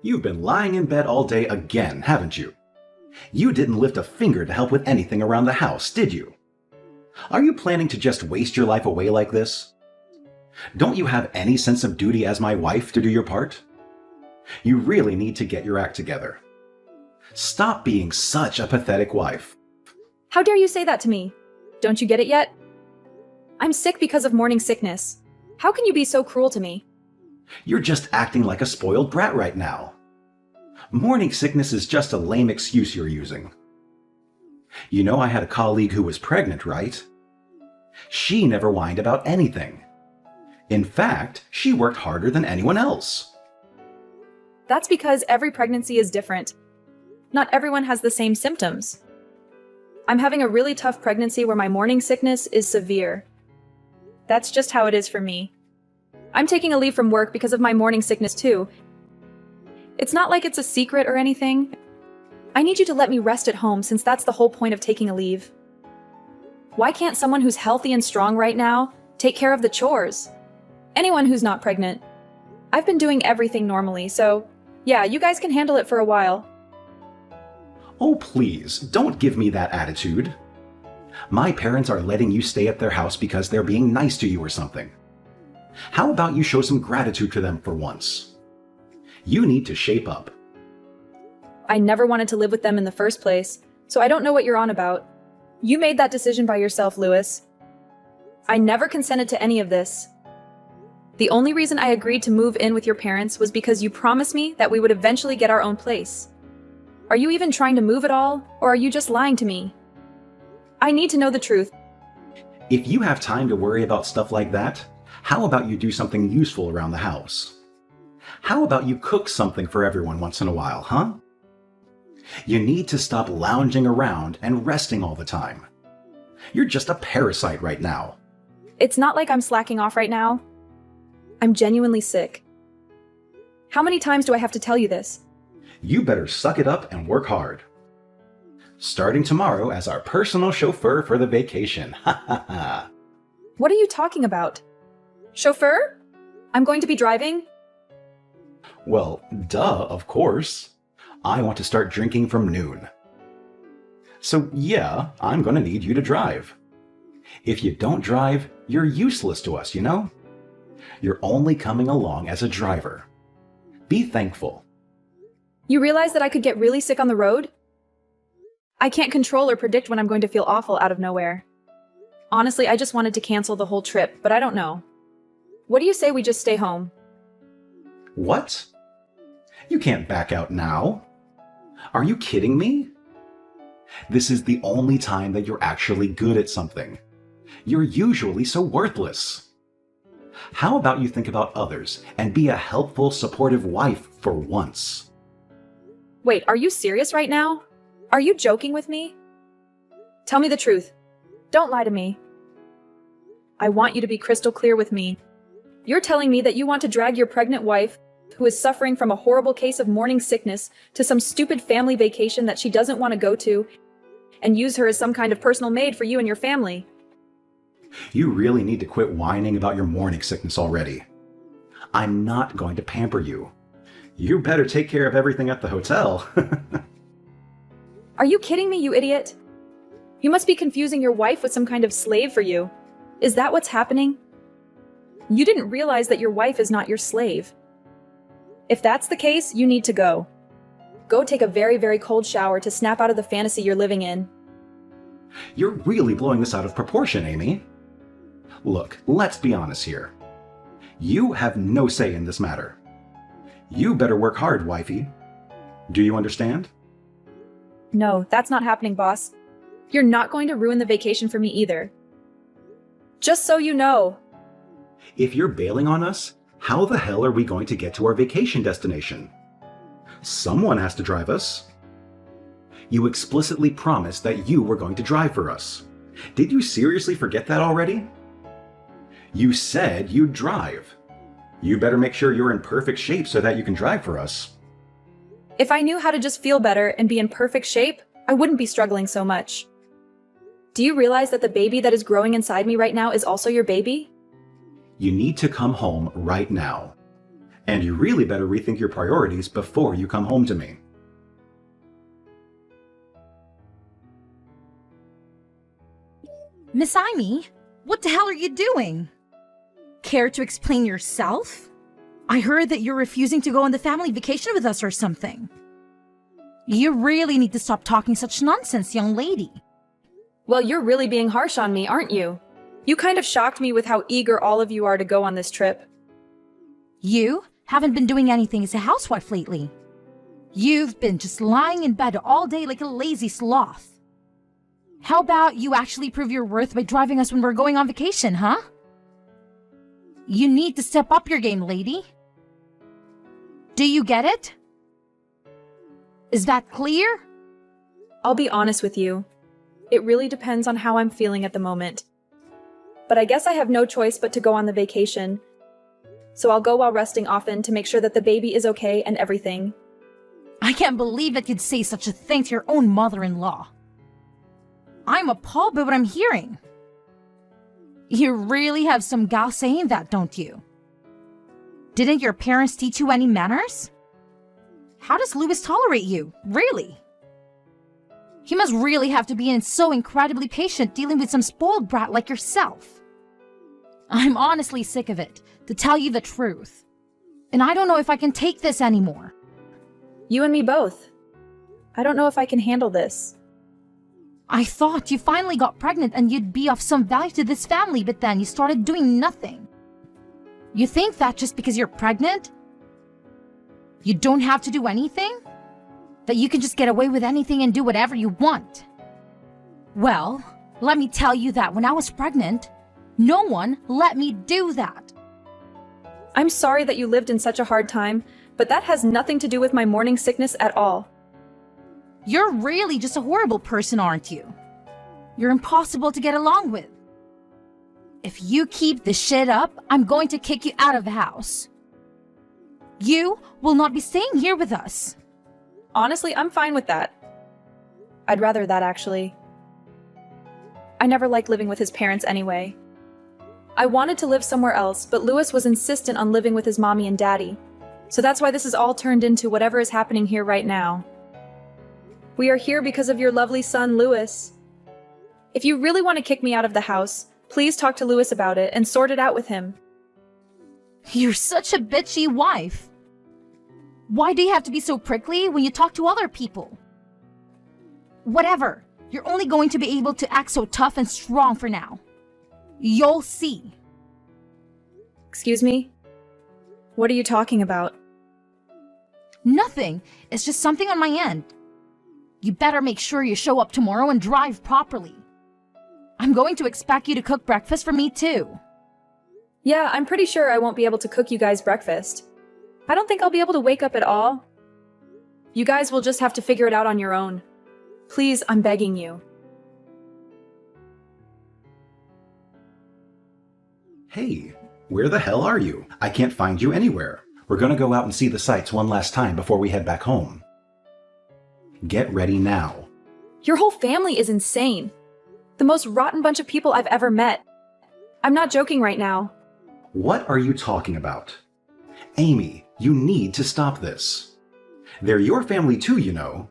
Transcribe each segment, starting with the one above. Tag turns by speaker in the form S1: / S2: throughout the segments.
S1: You've been lying in bed all day again, haven't you? You didn't lift a finger to help with anything around the house, did you? Are you planning to just waste your life away like this? Don't you have any sense of duty as my wife to do your part? You really need to get your act together. Stop being such a pathetic wife.
S2: How dare you say that to me? Don't you get it yet? I'm sick because of morning sickness. How can you be so cruel to me?
S1: You're just acting like a spoiled brat right now. Morning sickness is just a lame excuse you're using. You know I had a colleague who was pregnant, right? She never whined about anything. In fact, she worked harder than anyone else.
S2: That's because every pregnancy is different. Not everyone has the same symptoms. I'm having a really tough pregnancy where my morning sickness is severe. That's just how it is for me. I'm taking a leave from work because of my morning sickness too. It's not like it's a secret or anything. I need you to let me rest at home since that's the whole point of taking a leave. Why can't someone who's healthy and strong right now take care of the chores? Anyone who's not pregnant. I've been doing everything normally, so yeah, you guys can handle it for a while.
S1: Oh, please, don't give me that attitude. My parents are letting you stay at their house because they're being nice to you or something. How about you show some gratitude to them for once? You need to shape up.
S2: I never wanted to live with them in the first place, so I don't know what you're on about. You made that decision by yourself, Lewis. I never consented to any of this. The only reason I agreed to move in with your parents was because you promised me that we would eventually get our own place. Are you even trying to move at all, or are you just lying to me? I need to know the truth.
S1: If you have time to worry about stuff like that, how about you do something useful around the house? How about you cook something for everyone once in a while, huh? You need to stop lounging around and resting all the time. You're just a parasite right now.
S2: It's not like I'm slacking off right now. I'm genuinely sick. How many times do I have to tell you this?
S1: You better suck it up and work hard. Starting tomorrow as our personal chauffeur for the vacation. Ha ha ha.
S2: What are you talking about? Chauffeur? I'm going to be driving?
S1: Well, duh, of course. I want to start drinking from noon. So yeah, I'm going to need you to drive. If you don't drive, you're useless to us, you know? You're only coming along as a driver. Be thankful.
S2: You realize that I could get really sick on the road? I can't control or predict when I'm going to feel awful out of nowhere. Honestly, I just wanted to cancel the whole trip, but I don't know. What do you say we just stay home?
S1: What? You can't back out now. Are you kidding me? This is the only time that you're actually good at something. You're usually so worthless. How about you think about others and be a helpful, supportive wife for once?
S2: Wait, are you serious right now? Are you joking with me? Tell me the truth. Don't lie to me. I want you to be crystal clear with me. You're telling me that you want to drag your pregnant wife, who is suffering from a horrible case of morning sickness, to some stupid family vacation that she doesn't want to go to, and use her as some kind of personal maid for you and your family.
S1: You really need to quit whining about your morning sickness already. I'm not going to pamper you. You better take care of everything at the hotel.
S2: Are you kidding me, you idiot? You must be confusing your wife with some kind of slave for you. Is that what's happening? You didn't realize that your wife is not your slave. If that's the case, you need to go. Go take a very, very cold shower to snap out of the fantasy you're living in.
S1: You're really blowing this out of proportion, Amy. Look, let's be honest here. You have no say in this matter. You better work hard, wifey. Do you understand?
S2: No, that's not happening, boss. You're not going to ruin the vacation for me either. Just so you know.
S1: If you're bailing on us, how the hell are we going to get to our vacation destination? Someone has to drive us. You explicitly promised that you were going to drive for us. Did you seriously forget that already? You said you'd drive. You better make sure you're in perfect shape so that you can drive for us.
S2: If I knew how to just feel better and be in perfect shape, I wouldn't be struggling so much. Do you realize that the baby that is growing inside me right now is also your baby?
S1: You need to come home right now. And you really better rethink your priorities before you come home to me.
S3: Miss Amy, what the hell are you doing? Care to explain yourself? I heard that you're refusing to go on the family vacation with us or something. You really need to stop talking such nonsense, young lady.
S2: Well, you're really being harsh on me, aren't you? You kind of shocked me with how eager all of you are to go on this trip.
S3: You haven't been doing anything as a housewife lately. You've been just lying in bed all day like a lazy sloth. How about you actually prove your worth by driving us when we're going on vacation, huh? You need to step up your game, lady. Do you get it? Is that clear?
S2: I'll be honest with you. It really depends on how I'm feeling at the moment. But I guess I have no choice but to go on the vacation. So I'll go while resting often to make sure that the baby is okay and everything.
S3: I can't believe that you'd say such a thing to your own mother-in-law. I'm appalled by what I'm hearing. You really have some gal saying that, don't you? Didn't your parents teach you any manners? How does Louis tolerate you, really? He must really have to be so incredibly patient dealing with some spoiled brat like yourself. I'm honestly sick of it, to tell you the truth. And I don't know if I can take this anymore.
S2: You and me both. I don't know if I can handle this.
S3: I thought you finally got pregnant and you'd be of some value to this family, but then you started doing nothing. You think that just because you're pregnant, you don't have to do anything? That you can just get away with anything and do whatever you want? Well, let me tell you that when I was pregnant, no one let me do that.
S2: I'm sorry that you lived in such a hard time, but that has nothing to do with my morning sickness at all.
S3: You're really just a horrible person, aren't you? You're impossible to get along with. If you keep this shit up, I'm going to kick you out of the house. You will not be staying here with us.
S2: Honestly, I'm fine with that. I'd rather that, actually. I never liked living with his parents anyway. I wanted to live somewhere else, but Louis was insistent on living with his mommy and daddy. So that's why this has all turned into whatever is happening here right now. We are here because of your lovely son, Louis. If you really want to kick me out of the house, please talk to Louis about it and sort it out with him.
S3: You're such a bitchy wife. Why do you have to be so prickly when you talk to other people? Whatever. You're only going to be able to act so tough and strong for now. You'll see.
S2: Excuse me? What are you talking about?
S3: Nothing. It's just something on my end. You better make sure you show up tomorrow and drive properly. I'm going to expect you to cook breakfast for me too.
S2: Yeah, I'm pretty sure I won't be able to cook you guys breakfast. I don't think I'll be able to wake up at all. You guys will just have to figure it out on your own. Please, I'm begging you.
S1: Hey, where the hell are you? I can't find you anywhere. We're gonna go out and see the sights one last time before we head back home. Get ready now.
S2: Your whole family is insane. The most rotten bunch of people I've ever met. I'm not joking right now.
S1: What are you talking about? Amy, you need to stop this. They're your family too, you know.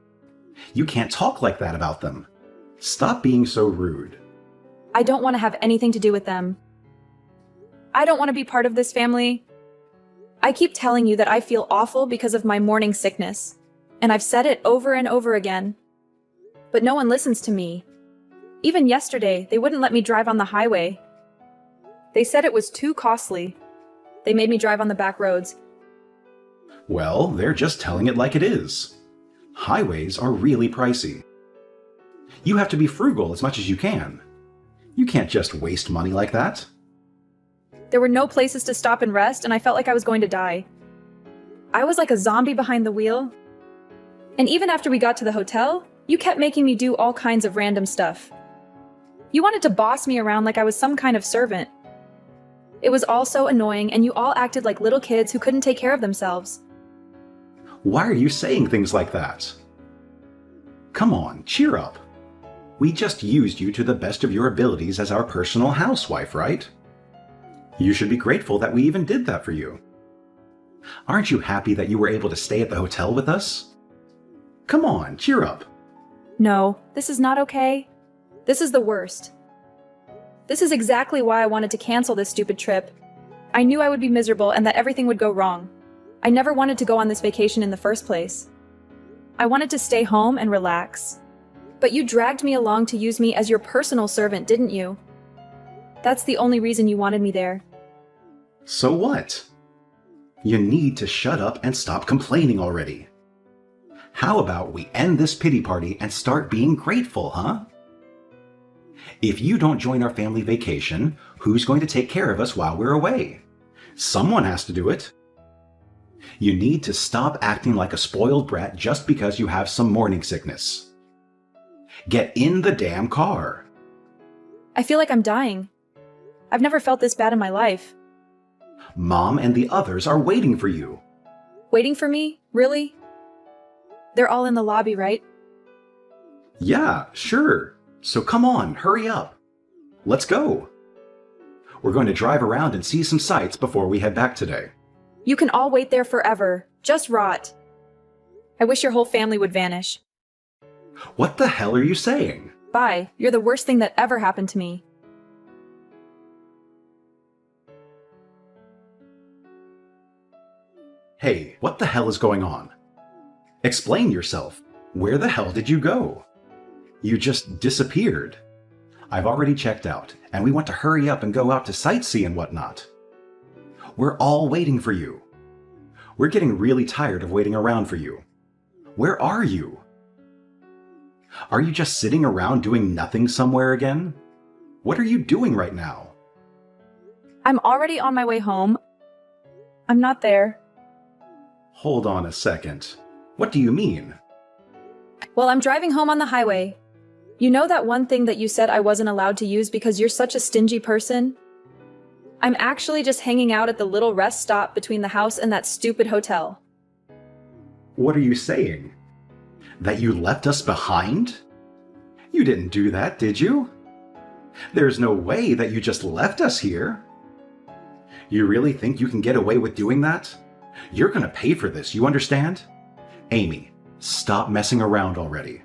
S1: You can't talk like that about them. Stop being so rude.
S2: I don't want to have anything to do with them. I don't want to be part of this family. I keep telling you that I feel awful because of my morning sickness, and I've said it over and over again. But no one listens to me. Even yesterday, they wouldn't let me drive on the highway. They said it was too costly. They made me drive on the back roads.
S1: Well, they're just telling it like it is. Highways are really pricey. You have to be frugal as much as you can. You can't just waste money like that.
S2: There were no places to stop and rest, and I felt like I was going to die. I was like a zombie behind the wheel. And even after we got to the hotel, you kept making me do all kinds of random stuff. You wanted to boss me around like I was some kind of servant. It was all so annoying, and you all acted like little kids who couldn't take care of themselves.
S1: Why are you saying things like that? Come on, cheer up. We just used you to the best of your abilities as our personal housewife, right? You should be grateful that we even did that for you. Aren't you happy that you were able to stay at the hotel with us? Come on, cheer up.
S2: No, this is not okay. This is the worst. This is exactly why I wanted to cancel this stupid trip. I knew I would be miserable and that everything would go wrong. I never wanted to go on this vacation in the first place. I wanted to stay home and relax. But you dragged me along to use me as your personal servant, didn't you? That's the only reason you wanted me there.
S1: So what? You need to shut up and stop complaining already. How about we end this pity party and start being grateful, huh? If you don't join our family vacation, who's going to take care of us while we're away? Someone has to do it. You need to stop acting like a spoiled brat just because you have some morning sickness. Get in the damn car.
S2: I feel like I'm dying. I've never felt this bad in my life.
S1: Mom and the others are waiting for you.
S2: Waiting for me? Really? They're all in the lobby, right?
S1: Yeah, sure. So come on, hurry up. Let's go. We're going to drive around and see some sights before we head back today.
S2: You can all wait there forever. Just rot. I wish your whole family would vanish.
S1: What the hell are you saying?
S2: Bye. You're the worst thing that ever happened to me.
S1: Hey, what the hell is going on? Explain yourself. Where the hell did you go? You just disappeared. I've already checked out, and we want to hurry up and go out to sightsee and whatnot. We're all waiting for you. We're getting really tired of waiting around for you. Where are you? Are you just sitting around doing nothing somewhere again? What are you doing right now?
S2: I'm already on my way home. I'm not there.
S1: Hold on a second. What do you mean?
S2: Well, I'm driving home on the highway. You know that one thing that you said I wasn't allowed to use because you're such a stingy person? I'm actually just hanging out at the little rest stop between the house and that stupid hotel.
S1: What are you saying? That you left us behind? You didn't do that, did you? There's no way that you just left us here. You really think you can get away with doing that? You're gonna pay for this, you understand? Amy, stop messing around already.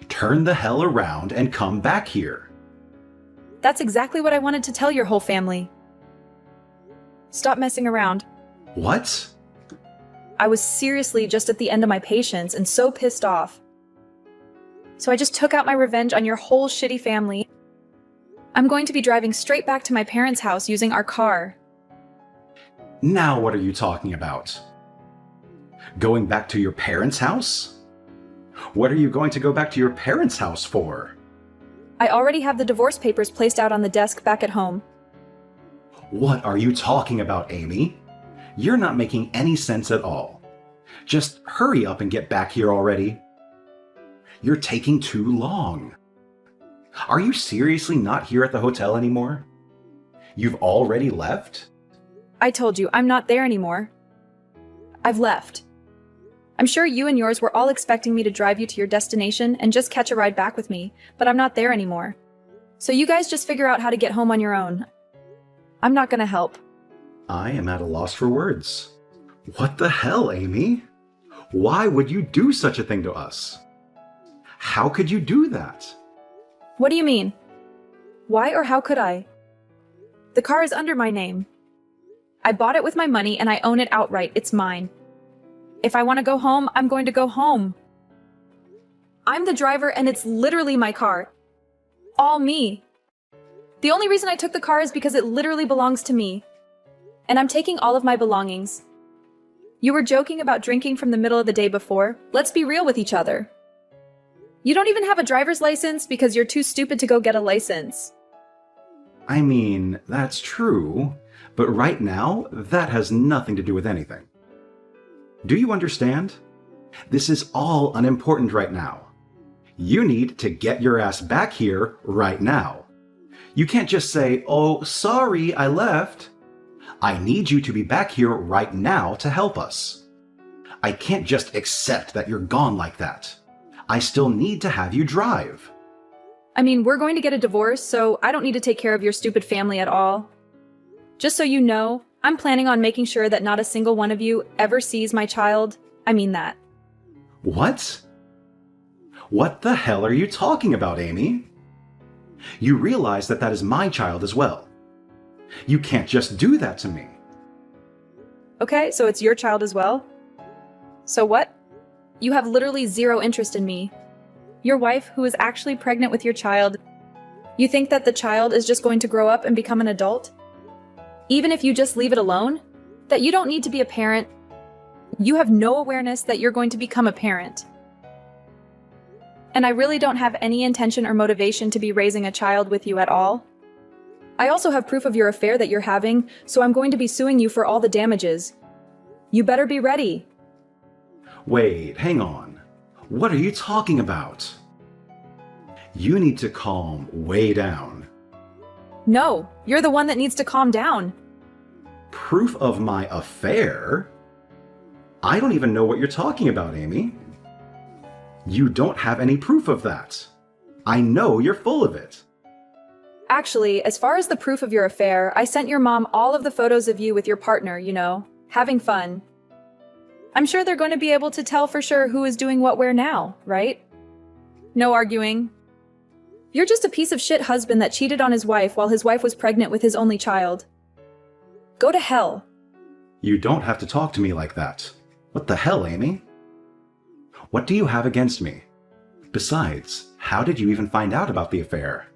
S1: Turn the hell around and come back here.
S2: That's exactly what I wanted to tell your whole family. Stop messing around.
S1: What?
S2: I was seriously just at the end of my patience and so pissed off. So I just took out my revenge on your whole shitty family. I'm going to be driving straight back to my parents' house using our car.
S1: Now what are you talking about? Going back to your parents' house? What are you going to go back to your parents' house for?
S2: I already have the divorce papers placed out on the desk back at home.
S1: What are you talking about, Amy? You're not making any sense at all. Just hurry up and get back here already. You're taking too long. Are you seriously not here at the hotel anymore? You've already left?
S2: I told you, I'm not there anymore. I've left. I'm sure you and yours were all expecting me to drive you to your destination and just catch a ride back with me, but I'm not there anymore. So you guys just figure out how to get home on your own. I'm not gonna help.
S1: I am at a loss for words. What the hell, Amy? Why would you do such a thing to us? How could you do that?
S2: What do you mean? Why or how could I? The car is under my name. I bought it with my money and I own it outright. It's mine. If I want to go home, I'm going to go home. I'm the driver and it's literally my car. All me. The only reason I took the car is because it literally belongs to me. And I'm taking all of my belongings. You were joking about drinking from the middle of the day before. Let's be real with each other. You don't even have a driver's license because you're too stupid to go get a license.
S1: I mean, that's true, but right now, that has nothing to do with anything. Do you understand? This is all unimportant right now. You need to get your ass back here right now. You can't just say, "Oh, sorry, I left." I need you to be back here right now to help us. I can't just accept that you're gone like that. I still need to have you drive.
S2: I mean, we're going to get a divorce, so I don't need to take care of your stupid family at all. Just so you know, I'm planning on making sure that not a single one of you ever sees my child. I mean that.
S1: What? What the hell are you talking about, Amy? You realize that that is my child as well. You can't just do that to me.
S2: Okay, so it's your child as well? So what? You have literally zero interest in me. Your wife, who is actually pregnant with your child, you think that the child is just going to grow up and become an adult? Even if you just leave it alone? That you don't need to be a parent? You have no awareness that you're going to become a parent. And I really don't have any intention or motivation to be raising a child with you at all. I also have proof of your affair that you're having, so I'm going to be suing you for all the damages. You better be ready.
S1: Wait, hang on. What are you talking about? You need to calm way down.
S2: No, you're the one that needs to calm down.
S1: Proof of my affair? I don't even know what you're talking about, Amy. You don't have any proof of that. I know you're full of it.
S2: Actually, as far as the proof of your affair, I sent your mom all of the photos of you with your partner, having fun. I'm sure they're going to be able to tell for sure who is doing what where now, right? No arguing. You're just a piece of shit husband that cheated on his wife while his wife was pregnant with his only child. Go to hell.
S1: You don't have to talk to me like that. What the hell, Amy? What do you have against me? Besides, how did you even find out about the affair?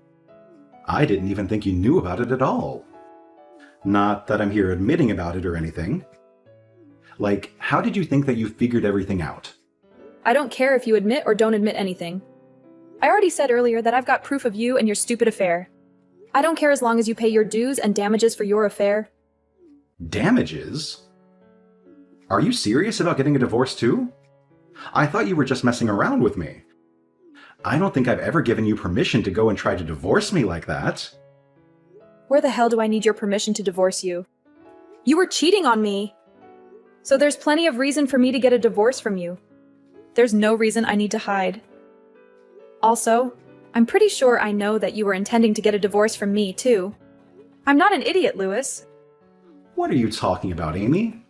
S1: I didn't even think you knew about it at all. Not that I'm here admitting about it or anything. Like, how did you think that you figured everything out?
S2: I don't care if you admit or don't admit anything. I already said earlier that I've got proof of you and your stupid affair. I don't care as long as you pay your dues and damages for your affair.
S1: Damages? Are you serious about getting a divorce too? I thought you were just messing around with me. I don't think I've ever given you permission to go and try to divorce me like that.
S2: Where the hell do I need your permission to divorce you? You were cheating on me! So there's plenty of reason for me to get a divorce from you. There's no reason I need to hide. Also, I'm pretty sure I know that you were intending to get a divorce from me, too. I'm not an idiot, Louis.
S1: What are you talking about, Amy?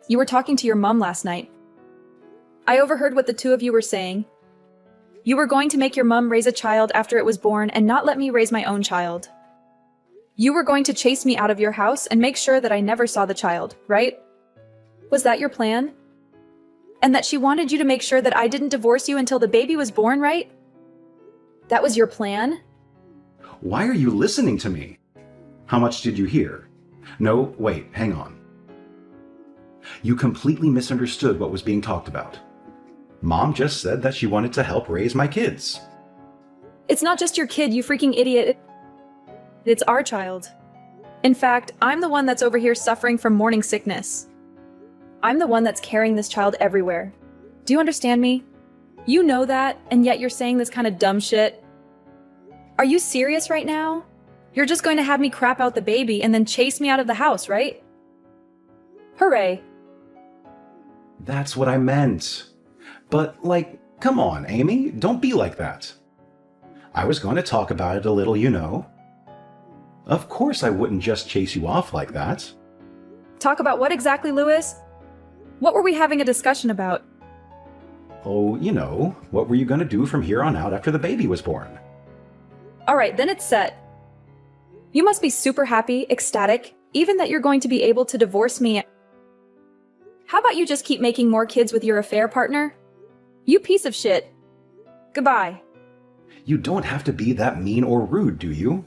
S2: You were talking to your mom last night. I overheard what the two of you were saying. You were going to make your mom raise a child after it was born and not let me raise my own child. You were going to chase me out of your house and make sure that I never saw the child, right? Was that your plan? And that she wanted you to make sure that I didn't divorce you until the baby was born, right? That was your plan?
S1: Why are you listening to me? How much did you hear? No, wait, hang on. You completely misunderstood what was being talked about. Mom just said that she wanted to help raise my kids.
S2: It's not just your kid, you freaking idiot. It's our child. In fact, I'm the one that's over here suffering from morning sickness. I'm the one that's carrying this child everywhere. Do you understand me? You know that, and yet you're saying this kind of dumb shit. Are you serious right now? You're just going to have me crap out the baby and then chase me out of the house, right? Hooray.
S1: That's what I meant. But, come on, Amy, don't be like that. I was going to talk about it a little. Of course I wouldn't just chase you off like that.
S2: Talk about what exactly, Louis? What were we having a discussion about?
S1: Oh, what were you going to do from here on out after the baby was born?
S2: Alright, then it's set. You must be super happy, ecstatic, even that you're going to be able to divorce me. How about you just keep making more kids with your affair partner? You piece of shit. Goodbye.
S1: You don't have to be that mean or rude, do you?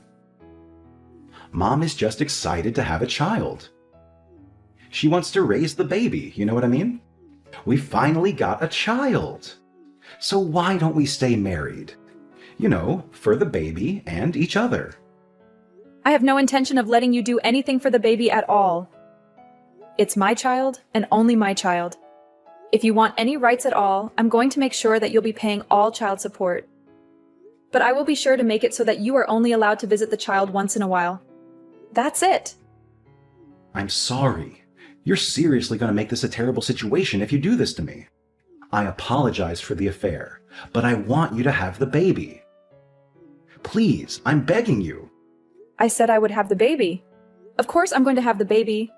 S1: Mom is just excited to have a child. She wants to raise the baby, you know what I mean? We finally got a child. So why don't we stay married? For the baby and each other.
S2: I have no intention of letting you do anything for the baby at all. It's my child and only my child. If you want any rights at all, I'm going to make sure that you'll be paying all child support. But I will be sure to make it so that you are only allowed to visit the child once in a while. That's it.
S1: I'm sorry. You're seriously going to make this a terrible situation if you do this to me. I apologize for the affair, but I want you to have the baby. Please, I'm begging you.
S2: I said I would have the baby. Of course I'm going to have the baby.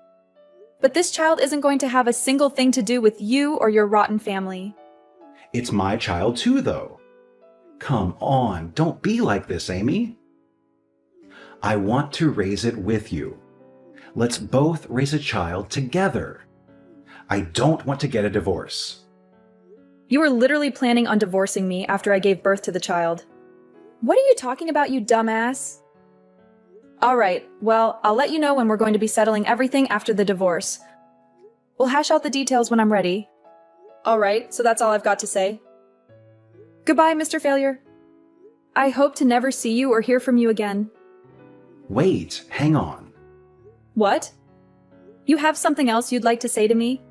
S2: But this child isn't going to have a single thing to do with you or your rotten family.
S1: It's my child too, though. Come on, don't be like this, Amy. I want to raise it with you. Let's both raise a child together. I don't want to get a divorce.
S2: You were literally planning on divorcing me after I gave birth to the child. What are you talking about, you dumbass? All right, well, I'll let you know when we're going to be settling everything after the divorce. We'll hash out the details when I'm ready. All right, so that's all I've got to say. Goodbye, Mr. Failure. I hope to never see you or hear from you again.
S1: Wait, hang on.
S2: What? You have something else you'd like to say to me?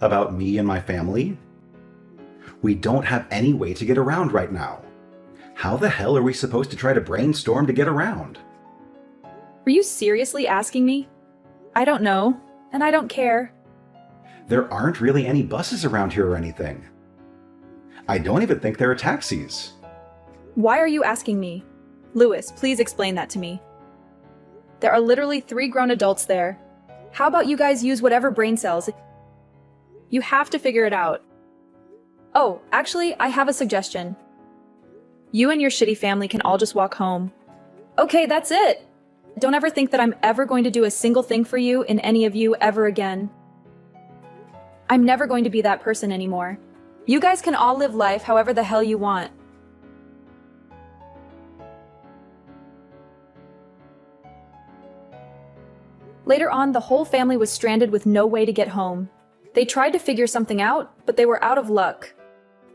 S1: About me and my family? We don't have any way to get around right now. How the hell are we supposed to try to brainstorm to get around?
S2: Were you seriously asking me? I don't know, and I don't care.
S1: There aren't really any buses around here or anything. I don't even think there are taxis.
S2: Why are you asking me? Louis, please explain that to me. There are literally 3 grown adults there. How about you guys use whatever brain cells? You have to figure it out. Oh, actually, I have a suggestion. You and your shitty family can all just walk home. Okay, that's it. Don't ever think that I'm ever going to do a single thing for you and any of you ever again. I'm never going to be that person anymore. You guys can all live life however the hell you want. Later on, the whole family was stranded with no way to get home. They tried to figure something out, but they were out of luck.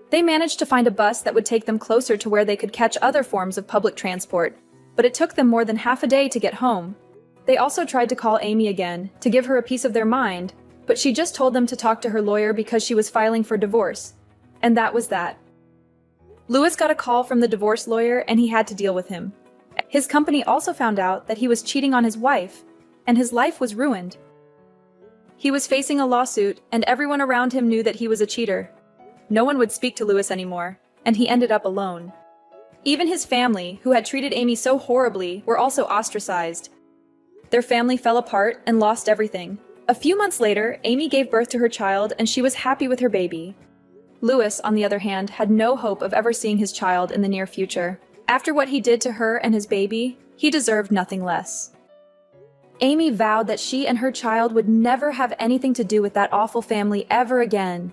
S2: They managed to find a bus that would take them closer to where they could catch other forms of public transport, but it took them more than half a day to get home. They also tried to call Amy again, to give her a piece of their mind, but she just told them to talk to her lawyer because she was filing for divorce. And that was that. Louis got a call from the divorce lawyer and he had to deal with him. His company also found out that he was cheating on his wife, and his life was ruined. He was facing a lawsuit, and everyone around him knew that he was a cheater. No one would speak to Louis anymore, and he ended up alone. Even his family, who had treated Amy so horribly, were also ostracized. Their family fell apart and lost everything. A few months later, Amy gave birth to her child, and she was happy with her baby. Louis, on the other hand, had no hope of ever seeing his child in the near future. After what he did to her and his baby, he deserved nothing less. Amy vowed that she and her child would never have anything to do with that awful family ever again.